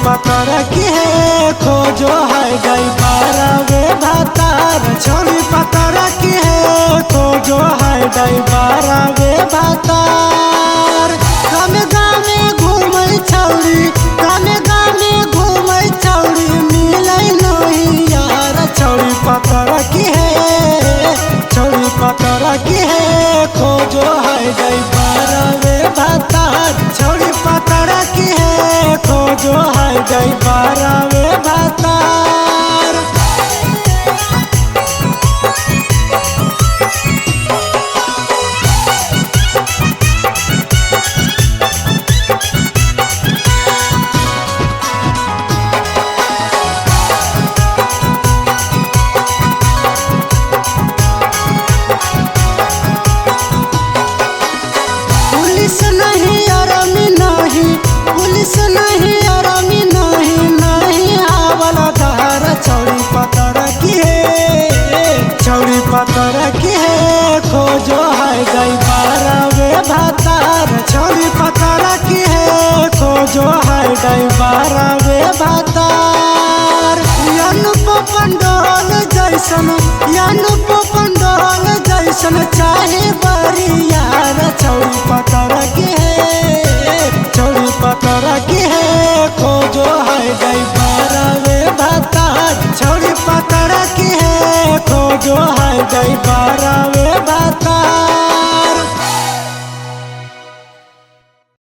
पतर की है खोजो है गई बारहवे भातार। छोड़ी पतर की है खोजो है गई बारहवे भातार। गामे गामे घूमै छौरी, गामे गामे घूमै छौरी, मिलै नहीं यार। छोड़ी पतर की है, छोड़ी पतर की है खोजो है गई बारहवे भातार। छोड़ी पतर की है खोजो है गई बारहवे भातार। पुलिस नहीं आरामी नहीं, पुलिस नहीं आरामी नहीं, नहीं आवला धार। छौड़ी पतर की है, छौड़ी पतर की है खोजो है गई बारहवे भातार। छौड़ी पतर की है खोजो है गई बारहवे भातार। यानुप पंडोल जैसन, यानुप पंडोल जैसन चाहे बरियार। छौड़ी पतर की है, छौड़ी पतर की है खोजो है गई बारहवे भातार। छौड़ी पतर की है खोजो है गई बारहवे